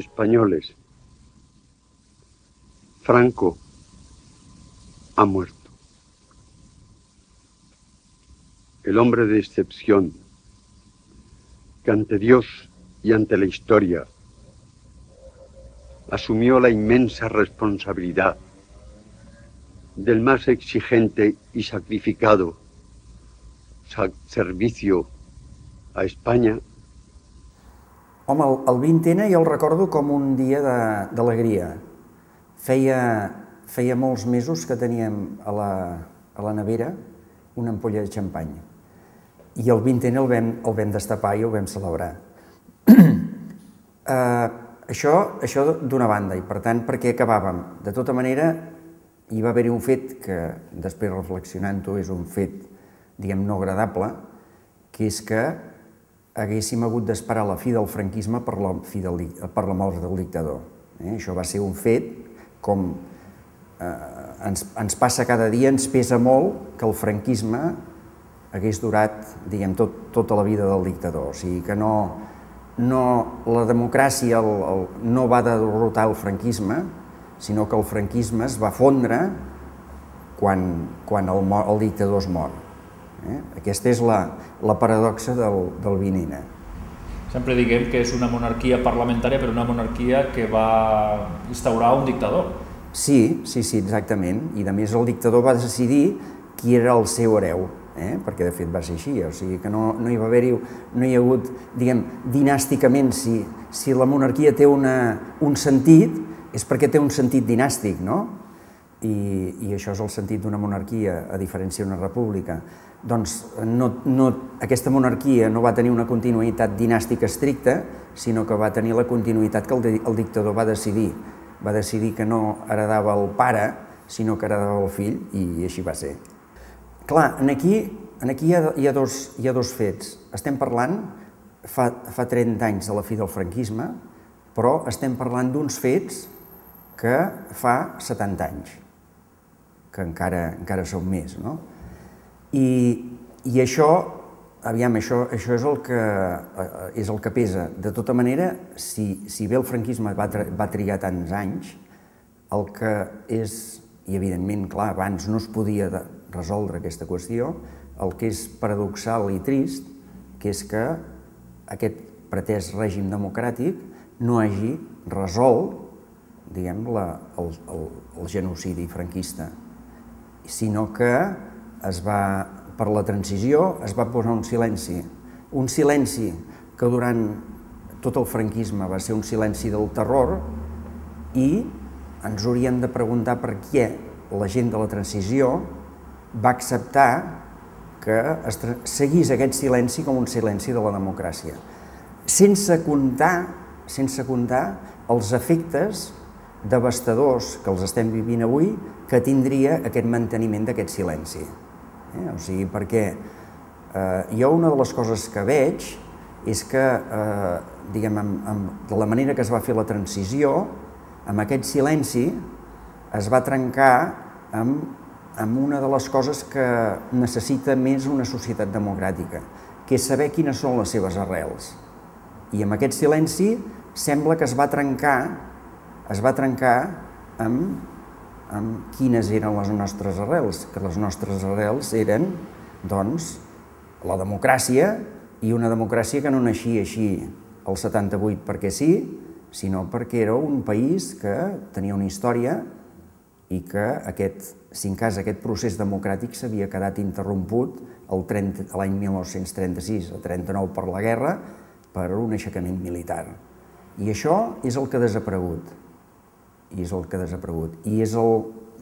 españoles. Franco ha muerto. El hombre de excepción, que ante Dios y ante la historia asumió la inmensa responsabilidad del más exigente y sacrificado servicio a Espanya. Home, el 20N jo el recordo com un dia d'alegria. Feia molts mesos que teníem a la nevera una ampolla de xampany i el 20N el vam destapar i el vam celebrar. Això d'una banda, i per tant, per què acabàvem? De tota manera, hi va haver-hi un fet que, després reflexionant-ho, és un fet, diguem, no agradable, que és que haguéssim hagut d'esperar la fi del franquisme per la mort del dictador. Això va ser un fet, com ens passa cada dia, ens pesa molt que el franquisme hagués durat, diguem, tota la vida del dictador. O sigui que la democràcia no va derrotar el franquisme, sinó que el franquisme es va fondre quan el dictador es mor. Aquesta és la paradoxa del 20N. Sempre diguem que és una monarquia parlamentària, però una monarquia que va instaurar un dictador. Sí, exactament. I a més el dictador va decidir qui era el seu hereu, perquè de fet va ser així. O sigui que no hi ha hagut, diguem, dinàsticament, si la monarquia té un sentit, és perquè té un sentit dinàstic, no? I això és el sentit d'una monarquia, a diferència d'una república. Doncs aquesta monarquia no va tenir una continuïtat dinàstica estricta, sinó que va tenir la continuïtat que el dictador va decidir. Va decidir que no heredava el pare, sinó que heredava el fill, i així va ser. Clar, aquí hi ha dos fets. Estem parlant fa 30 anys de la fi del franquisme, però estem parlant d'uns fets que fa 70 anys, que encara són més, no? I això, aviam, això és el que pesa. De tota manera, si bé el franquisme va trigar tants anys, el que és, i evidentment, clar, abans no es podia resoldre aquesta qüestió, el que és paradoxal i trist, que és que aquest pretès règim democràtic no hagi resolt, diguem, el genocidi franquista, sinó que per la transició es va posar un silenci que durant tot el franquisme va ser un silenci del terror, i ens hauríem de preguntar per què la gent de la transició va acceptar que es seguís aquest silenci com un silenci de la democràcia, sense comptar els efectes devastadors que els estem vivint avui que tindria aquest manteniment d'aquest silenci. O sigui, perquè jo una de les coses que veig és que, diguem, de la manera que es va fer la transició, amb aquest silenci es va trencar amb una de les coses que necessita més una societat democràtica, que és saber quines són les seves arrels. I amb aquest silenci sembla que es va trencar amb quines eren les nostres arrels, que les nostres arrels eren, doncs, la democràcia, i una democràcia que no naixia així al 78 perquè sí, sinó perquè era un país que tenia una història i que si en cas aquest procés democràtic s'havia quedat interromput l'any 1936 o 39 per la guerra, per un aixecament militar. I això és el que ha desaparegut. I és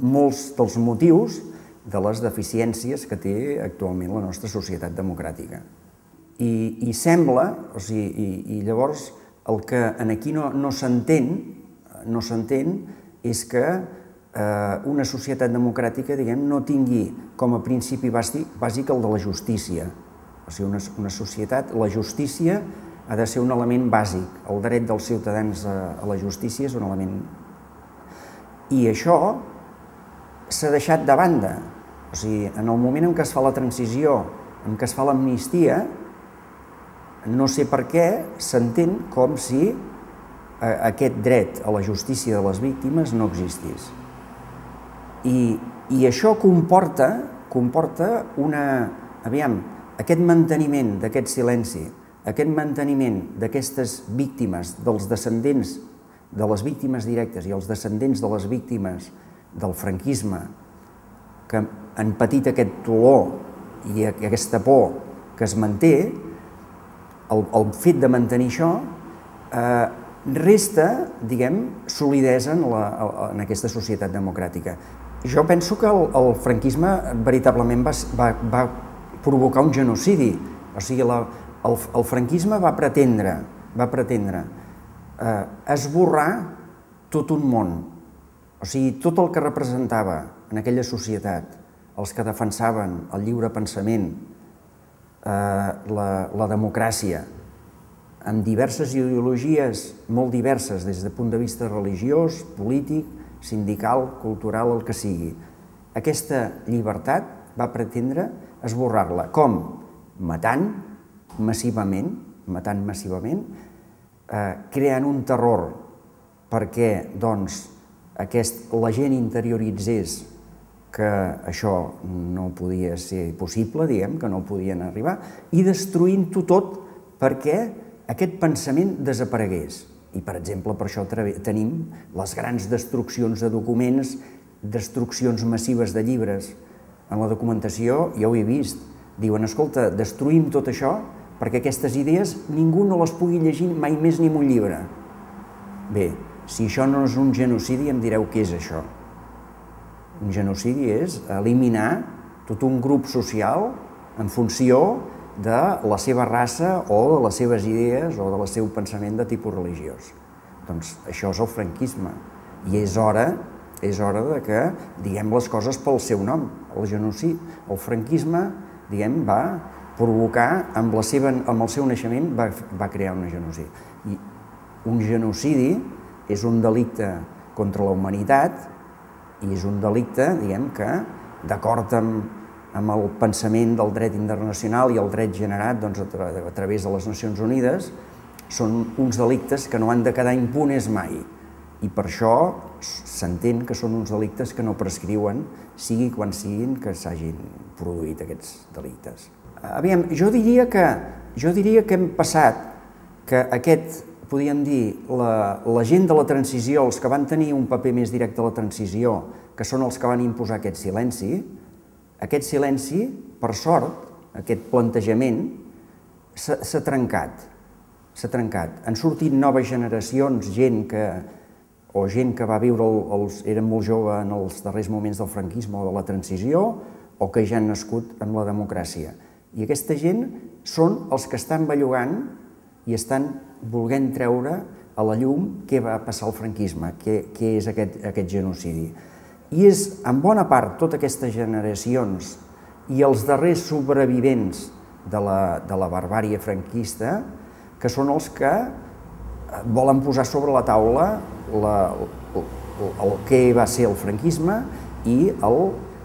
molts dels motius de les deficiències que té actualment la nostra societat democràtica. I sembla, o sigui, i llavors el que aquí no s'entén és que una societat democràtica, diguem, no tingui com a principi bàsic el de la justícia. O sigui, una societat, la justícia ha de ser un element bàsic. El dret dels ciutadans a la justícia és un element. I això s'ha deixat de banda. O sigui, en el moment en què es fa la transició, en què es fa l'amnistia, no sé per què s'entén com si aquest dret a la justícia de les víctimes no existís. I això comporta aquest manteniment d'aquest silenci, aquest manteniment d'aquestes víctimes, dels descendents de les víctimes directes i els descendents de les víctimes del franquisme, que han patit aquest dolor i aquesta por que es manté, el fet de mantenir això resta, solidesa en aquesta societat democràtica. Jo penso que el franquisme veritablement va provocar un genocidi. O sigui, el franquisme va pretendre esborrar tot un món. O sigui, tot el que representava en aquella societat els que defensaven el lliure pensament, la democràcia, amb diverses ideologies molt diverses des del punt de vista religiós, polític, sindical, cultural, el que sigui. Aquesta llibertat va pretendre esborrar-la. Com? Matant massivament, creant un terror perquè la gent interioritzés que això no podia ser possible, que no podien arribar, i destruint-ho tot perquè aquest pensament desaparegués. I, per exemple, per això tenim les grans destruccions de documents, destruccions massives de llibres. En la documentació ja ho he vist. Diuen, escolta, destruïm tot això perquè aquestes idees ningú no les pugui llegir mai més ni en un llibre. Bé, si això no és un genocidi, em direu què és això. Un genocidi és eliminar tot un grup social en funció de la seva raça o de les seves idees o del seu pensament de tipus religiós. Doncs això és el franquisme. I és hora que diguem les coses pel seu nom. El franquisme, va provocar, amb el seu naixement, va crear un genocidi. I un genocidi és un delicte contra la humanitat i és un delicte, que, d'acord amb el pensament del dret internacional i el dret generat a través de les Nacions Unides, són uns delictes que no han de quedar impunes mai. I per això s'entén que són uns delictes que no prescriuen, sigui quan siguin que s'hagin produït aquests delictes. Aviam, jo diria que hem passat que podríem dir, la gent de la transició, els que van tenir un paper més directe a la transició, que són els que van imposar aquest silenci, per sort, aquest plantejament, s'ha trencat. Han sortit noves generacions, gent que va viure, eren molt jove en els darrers moments del franquisme o de la transició, o que ja han nascut en la democràcia. I aquesta gent són els que estan bellugant i estan volent treure a la llum què va passar al franquisme, què és aquest genocidi. I és, en bona part, totes aquestes generacions i els darrers sobrevivents de la barbàrie franquista que són els que volen posar sobre la taula el que va ser el franquisme i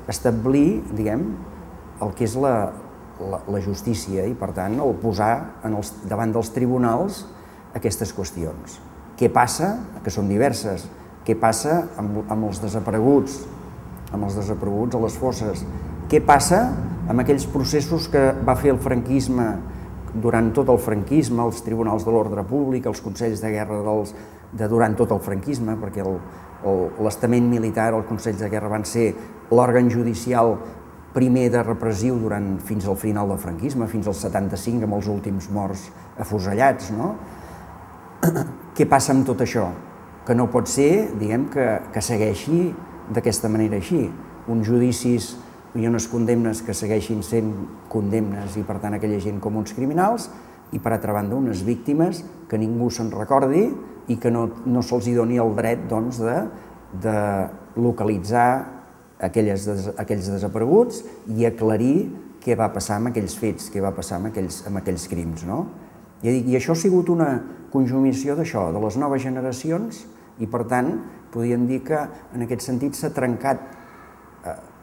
establir, el que és la justícia i, per tant, el posar davant dels tribunals aquestes qüestions. Què passa? Que són diverses. Què passa amb els desapareguts a les fosses? Què passa amb aquells processos que va fer el franquisme durant tot el franquisme, els tribunals de l'ordre públic, els consells de guerra durant tot el franquisme, perquè l'estament militar, els consells de guerra van ser l'òrgan judicial primer de repressiu fins al final del franquisme, fins al 75, amb els últims morts afusellats, no? Què passa amb tot això? Que no pot ser, que segueixi d'aquesta manera així. Uns judicis i unes condemnes que segueixin sent condemnes i, per tant, aquella gent com uns criminals i, per altra banda, unes víctimes que ningú se'n recordi i que no se'ls doni el dret de localitzar aquells desapareguts i aclarir què va passar amb aquells fets, què va passar amb aquells crims. I això ha sigut una conjugació d'això, de les noves generacions, i per tant podríem dir que en aquest sentit s'ha trencat,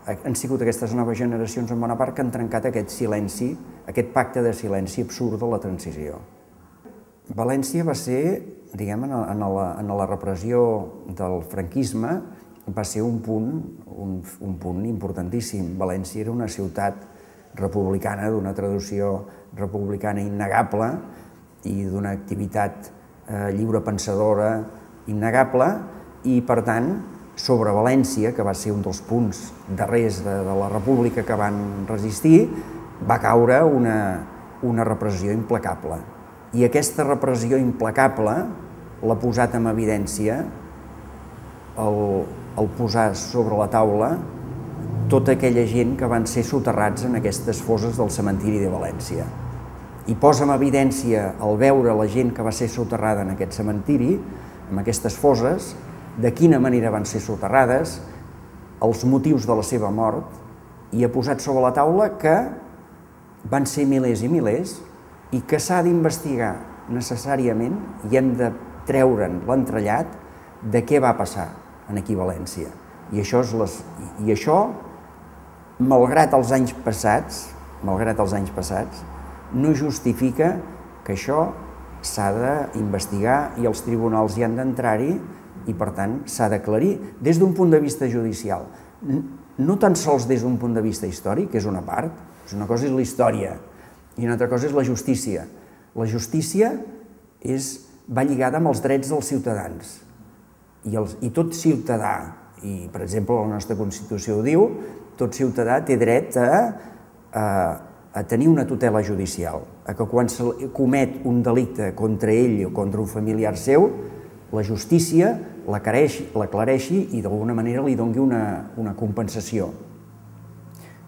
han sigut aquestes noves generacions en bona part que han trencat aquest silenci, aquest pacte de silenci absurd de la transició. València va ser diguem, en la repressió del franquisme, va ser un punt importantíssim. València era una ciutat republicana, d'una tradició republicana innegable i d'una activitat lliurepensadora innegable, i per tant, sobre València, que va ser un dels punts darrers de la república que van resistir, va caure una repressió implacable. I aquesta repressió implacable l'ha posat en evidència el posar sobre la taula tota aquella gent que van ser soterrats en aquestes fosses del cementiri de València. I posa en evidència, al veure la gent que va ser soterrada en aquest cementiri, en aquestes fosses, de quina manera van ser soterrades, els motius de la seva mort, i ha posat sobre la taula que van ser milers i milers i que s'ha d'investigar necessàriament i hem de treure'n l'entrellat de què va passar aquí a València. I això, malgrat els anys passats, no justifica que això s'ha d'investigar i els tribunals hi han d'entrar-hi i, per tant, s'ha d'aclarir des d'un punt de vista judicial. No tan sols des d'un punt de vista històric, que és una part, una cosa és la història i una altra cosa és la justícia. La justícia va lligada amb els drets dels ciutadans i tot ciutadà, i per exemple la nostra Constitució ho diu, tot ciutadà té dret a tenir una tutela judicial, a que quan se comet un delicte contra ell o contra un familiar seu, la justícia l'aclareixi i d'alguna manera li doni una compensació.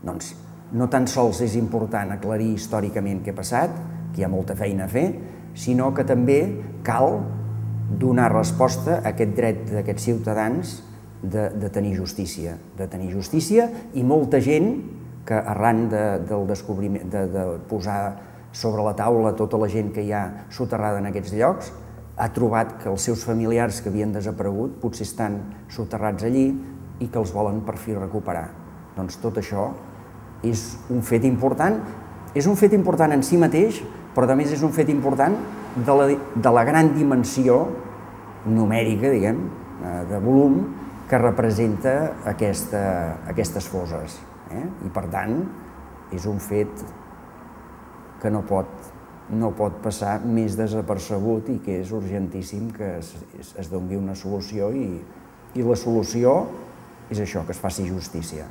Doncs no tan sols és important aclarir històricament què ha passat, que hi ha molta feina a fer, sinó que també cal donar resposta a aquest dret d'aquests ciutadans de tenir justícia. I molta gent que arran del descobriment, de posar sobre la taula tota la gent que hi ha soterrada en aquests llocs, ha trobat que els seus familiars que havien desaparegut potser estan soterrats allí i que els volen per fi recuperar. Doncs tot això és un fet important en si mateix, però a més és un fet important de la gran dimensió numèrica, diguem, de volum, que representa aquestes fosses. I per tant, és un fet que no pot passar més desapercebut i que és urgentíssim que es doni una solució i la solució és això, que es faci justícia.